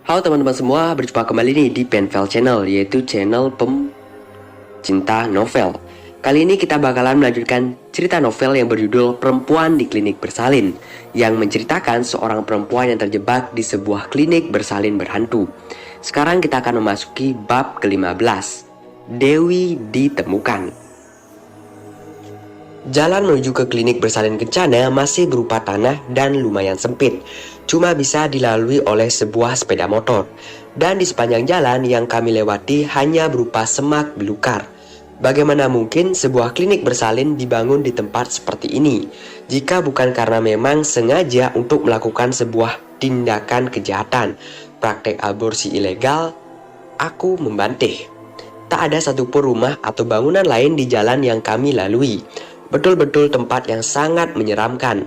Halo teman-teman semua, berjumpa kembali nih di Penvel Channel, yaitu channel pencinta novel. Kali ini kita bakalan melanjutkan cerita novel yang berjudul Perempuan di Klinik Bersalin, yang menceritakan seorang perempuan yang terjebak di sebuah klinik bersalin berhantu. Sekarang kita akan memasuki bab ke-15, Dewi ditemukan. Jalan menuju ke klinik bersalin kencana masih berupa tanah dan lumayan sempit, cuma bisa dilalui oleh sebuah sepeda motor. Dan di sepanjang jalan yang kami lewati hanya berupa semak belukar. Bagaimana mungkin sebuah klinik bersalin dibangun di tempat seperti ini, jika bukan karena memang sengaja untuk melakukan sebuah tindakan kejahatan, praktek aborsi ilegal? Aku membantah. Tak ada satupun rumah atau bangunan lain di jalan yang kami lalui. Betul-betul tempat yang sangat menyeramkan.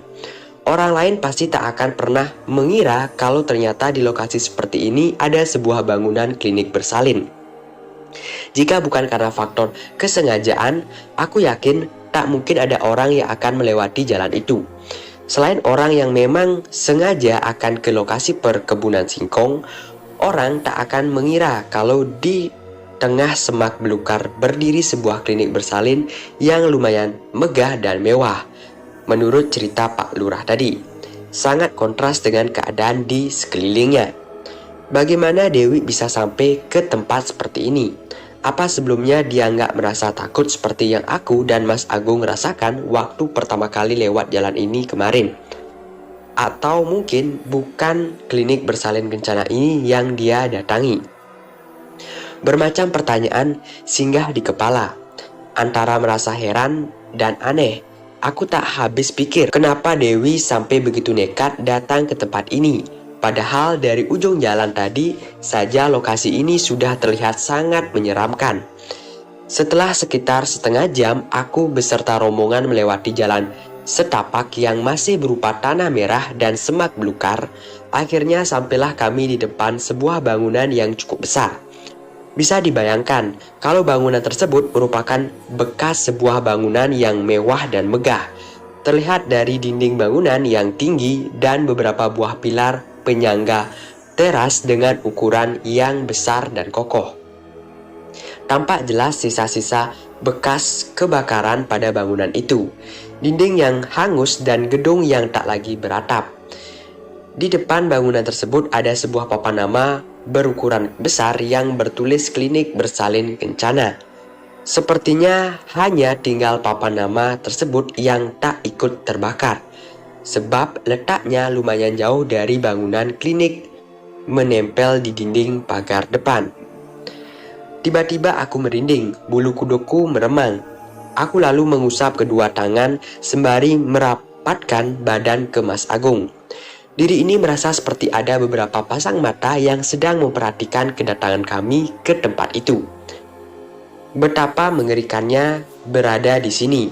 Orang lain pasti tak akan pernah mengira kalau ternyata di lokasi seperti ini ada sebuah bangunan klinik bersalin. Jika bukan karena faktor kesengajaan, aku yakin tak mungkin ada orang yang akan melewati jalan itu. Selain orang yang memang sengaja akan ke lokasi perkebunan singkong, orang tak akan mengira kalau di tengah semak belukar berdiri sebuah klinik bersalin yang lumayan megah dan mewah. Menurut cerita Pak Lurah tadi, sangat kontras dengan keadaan di sekelilingnya. Bagaimana Dewi bisa sampai ke tempat seperti ini? Apa sebelumnya dia nggak merasa takut seperti yang aku dan Mas Agung rasakan waktu pertama kali lewat jalan ini kemarin? Atau mungkin bukan klinik bersalin kencana ini yang dia datangi? Bermacam pertanyaan singgah di kepala. Antara merasa heran dan aneh, aku tak habis pikir kenapa Dewi sampai begitu nekat datang ke tempat ini. Padahal dari ujung jalan tadi saja lokasi ini sudah terlihat sangat menyeramkan. Setelah sekitar setengah jam, aku beserta rombongan melewati jalan setapak yang masih berupa tanah merah dan semak belukar. Akhirnya sampailah kami di depan sebuah bangunan yang cukup besar. Bisa dibayangkan kalau bangunan tersebut merupakan bekas sebuah bangunan yang mewah dan megah. Terlihat dari dinding bangunan yang tinggi dan beberapa buah pilar penyangga teras dengan ukuran yang besar dan kokoh. Tampak jelas sisa-sisa bekas kebakaran pada bangunan itu, dinding yang hangus dan gedung yang tak lagi beratap. Di depan bangunan tersebut ada sebuah papan nama berukuran besar yang bertulis Klinik Bersalin Kencana. Sepertinya hanya tinggal papan nama tersebut yang tak ikut terbakar, sebab letaknya lumayan jauh dari bangunan klinik menempel di dinding pagar depan. Tiba-tiba aku merinding, bulu kuduku meremang. Aku lalu mengusap kedua tangan sembari merapatkan badan ke Mas Agung. Diri ini merasa seperti ada beberapa pasang mata yang sedang memperhatikan kedatangan kami ke tempat itu. Betapa mengerikannya berada di sini.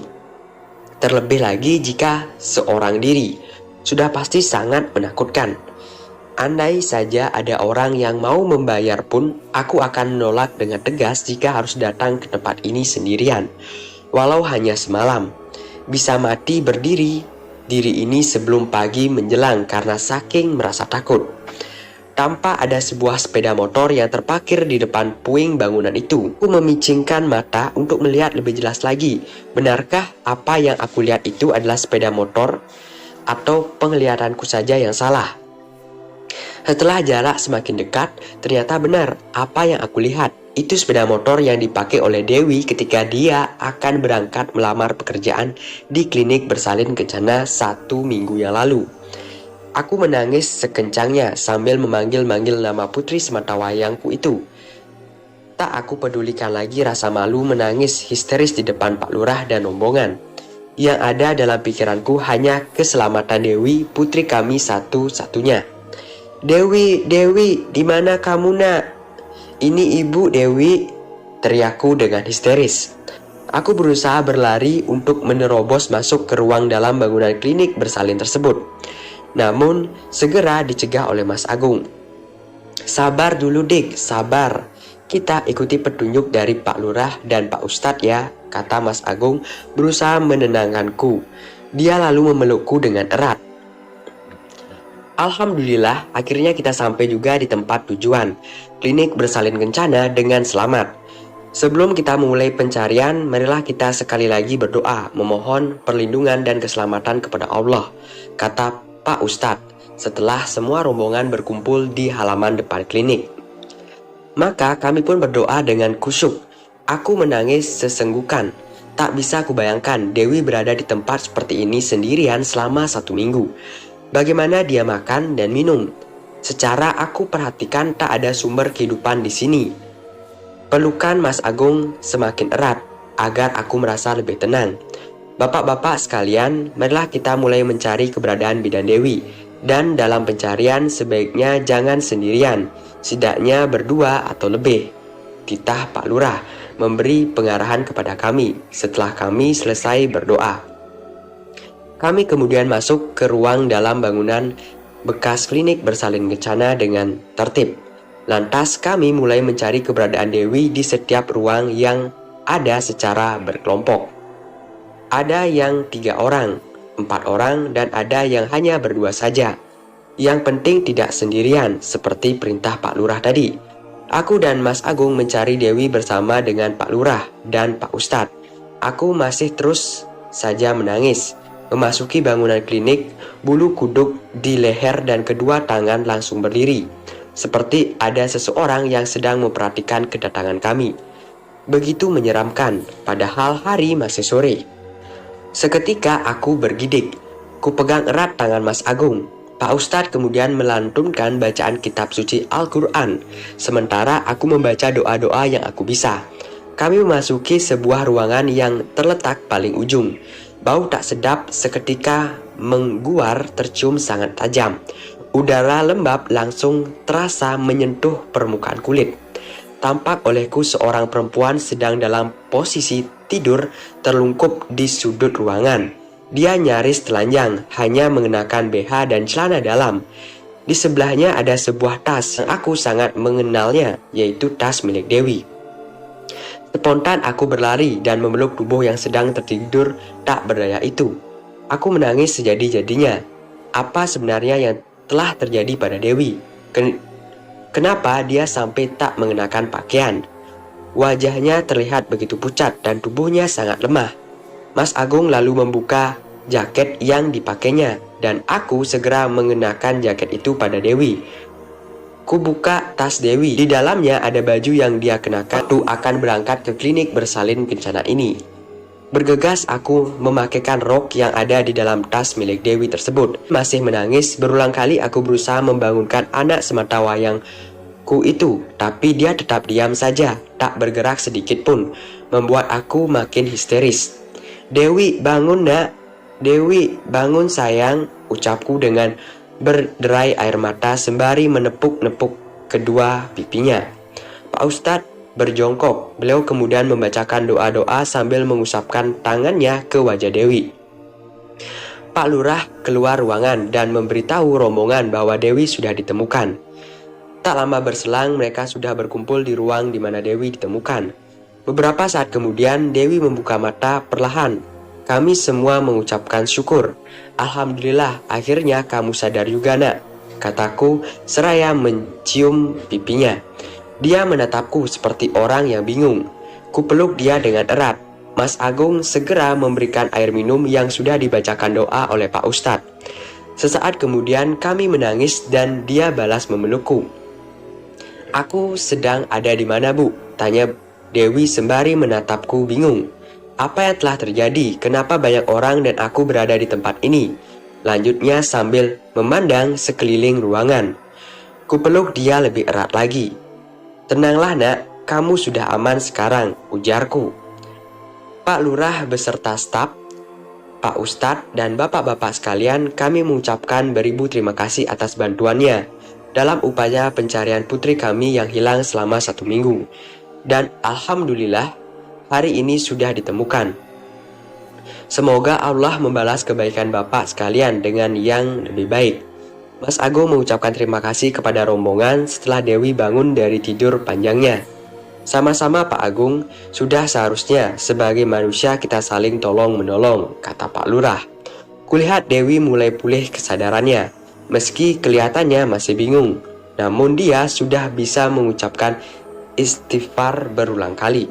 Terlebih lagi jika seorang diri, sudah pasti sangat menakutkan. Andai saja ada orang yang mau membayar pun, aku akan menolak dengan tegas jika harus datang ke tempat ini sendirian. Walau hanya semalam, bisa mati berdiri diri ini sebelum pagi menjelang karena saking merasa takut. Tampak ada sebuah sepeda motor yang terparkir di depan puing bangunan itu. Aku memicingkan mata untuk melihat lebih jelas lagi. Benarkah apa yang aku lihat itu adalah sepeda motor atau penglihatanku saja yang salah? Setelah jarak semakin dekat, ternyata benar apa yang aku lihat. Itu sepeda motor yang dipakai oleh Dewi ketika dia akan berangkat melamar pekerjaan di klinik bersalin kencana 1 minggu yang lalu. Aku menangis sekencangnya sambil memanggil-manggil nama putri sematawayangku itu. Tak aku pedulikan lagi rasa malu menangis histeris di depan Pak Lurah dan rombongan. Yang ada dalam pikiranku hanya keselamatan Dewi, putri kami satu-satunya. Dewi, di mana kamu nak? Ini ibu Dewi, teriakku dengan histeris. Aku berusaha berlari untuk menerobos masuk ke ruang dalam bangunan klinik bersalin tersebut. Namun, segera dicegah oleh Mas Agung. Sabar dulu dik, sabar. Kita ikuti petunjuk dari Pak Lurah dan Pak Ustadz ya, kata Mas Agung berusaha menenangkanku. Dia lalu memelukku dengan erat. Alhamdulillah, akhirnya kita sampai juga di tempat tujuan, klinik bersalin kencana dengan selamat. Sebelum kita memulai pencarian, marilah kita sekali lagi berdoa, memohon perlindungan dan keselamatan kepada Allah, kata Pak Ustadz, setelah semua rombongan berkumpul di halaman depan klinik. Maka kami pun berdoa dengan khusyuk. Aku menangis sesenggukan. Tak bisa kubayangkan Dewi berada di tempat seperti ini sendirian selama 1 minggu. Bagaimana dia makan dan minum? Secara aku perhatikan tak ada sumber kehidupan di sini. Pelukan Mas Agung semakin erat agar aku merasa lebih tenang. Bapak-bapak sekalian, marilah kita mulai mencari keberadaan bidan Dewi. Dan dalam pencarian sebaiknya jangan sendirian, setidaknya berdua atau lebih. Titah Pak Lurah memberi pengarahan kepada kami setelah kami selesai berdoa. Kami kemudian masuk ke ruang dalam bangunan bekas klinik bersalin kencana dengan tertib. Lantas kami mulai mencari keberadaan Dewi di setiap ruang yang ada secara berkelompok. Ada yang 3 orang, 4 orang, dan ada yang hanya berdua saja. Yang penting tidak sendirian, seperti perintah Pak Lurah tadi. Aku dan Mas Agung mencari Dewi bersama dengan Pak Lurah dan Pak Ustadz. Aku masih terus saja menangis. Memasuki bangunan klinik, bulu kuduk di leher dan kedua tangan langsung berdiri, seperti ada seseorang yang sedang memperhatikan kedatangan kami. Begitu menyeramkan, padahal hari masih sore. Seketika aku bergidik. Ku pegang erat tangan Mas Agung. Pak Ustadz kemudian melantunkan bacaan kitab suci Al-Quran, sementara aku membaca doa-doa yang aku bisa. Kami memasuki sebuah ruangan yang terletak paling ujung. Bau tak sedap seketika mengguar tercium sangat tajam. Udara lembab langsung terasa menyentuh permukaan kulit. Tampak olehku seorang perempuan sedang dalam posisi tidur terlungkup di sudut ruangan. Dia nyaris telanjang, hanya mengenakan BH dan celana dalam. Di sebelahnya ada sebuah tas yang aku sangat mengenalnya, yaitu tas milik Dewi. Spontan aku berlari dan memeluk tubuh yang sedang tertidur tak berdaya itu. Aku menangis sejadi-jadinya. Apa sebenarnya yang telah terjadi pada Dewi? Kenapa dia sampai tak mengenakan pakaian? Wajahnya terlihat begitu pucat dan tubuhnya sangat lemah. Mas Agung lalu membuka jaket yang dipakainya dan aku segera mengenakan jaket itu pada Dewi. Ku buka tas Dewi. Di dalamnya ada baju yang dia kenakan waktu akan berangkat ke klinik bersalin kencana ini. Bergegas aku memakaikan rok yang ada di dalam tas milik Dewi tersebut. Masih menangis, berulang kali aku berusaha membangunkan anak sematawayangku itu, tapi dia tetap diam saja, tak bergerak sedikit pun, membuat aku makin histeris. "Dewi, bangun nak! Dewi, bangun sayang!" ucapku dengan berderai air mata sembari menepuk-nepuk kedua pipinya. Pak Ustadz berjongkok. Beliau kemudian membacakan doa-doa sambil mengusapkan tangannya ke wajah Dewi. Pak Lurah keluar ruangan dan memberitahu rombongan bahwa Dewi sudah ditemukan. Tak lama berselang, mereka sudah berkumpul di ruang di mana Dewi ditemukan. Beberapa saat kemudian, Dewi membuka mata perlahan. Kami semua mengucapkan syukur. "Alhamdulillah, akhirnya kamu sadar juga nak," kataku seraya mencium pipinya. Dia menatapku seperti orang yang bingung. Kupeluk dia dengan erat. Mas Agung segera memberikan air minum yang sudah dibacakan doa oleh Pak Ustadz. Sesaat kemudian kami menangis dan dia balas memelukku. "Aku sedang ada di mana, Bu?" tanya Dewi sembari menatapku bingung. "Apa yang telah terjadi? Kenapa banyak orang dan aku berada di tempat ini?" lanjutnya sambil memandang sekeliling ruangan. Kupeluk dia lebih erat lagi. "Tenanglah nak, kamu sudah aman sekarang," ujarku. Pak Lurah beserta staf, Pak Ustadz, dan bapak-bapak sekalian, kami mengucapkan beribu terima kasih atas bantuannya dalam upaya pencarian putri kami yang hilang selama 1 minggu. Dan Alhamdulillah, hari ini sudah ditemukan. Semoga Allah membalas kebaikan bapak sekalian dengan yang lebih baik. Mas Agung mengucapkan terima kasih kepada rombongan setelah Dewi bangun dari tidur panjangnya. "Sama-sama Pak Agung, sudah seharusnya sebagai manusia kita saling tolong-menolong," kata Pak Lurah. Kulihat Dewi mulai pulih kesadarannya. Meski kelihatannya masih bingung, namun dia sudah bisa mengucapkan istighfar berulang kali.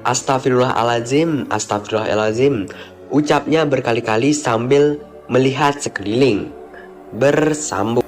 Astagfirullahaladzim, astagfirullahaladzim, ucapnya berkali-kali sambil melihat sekeliling. Bersambung.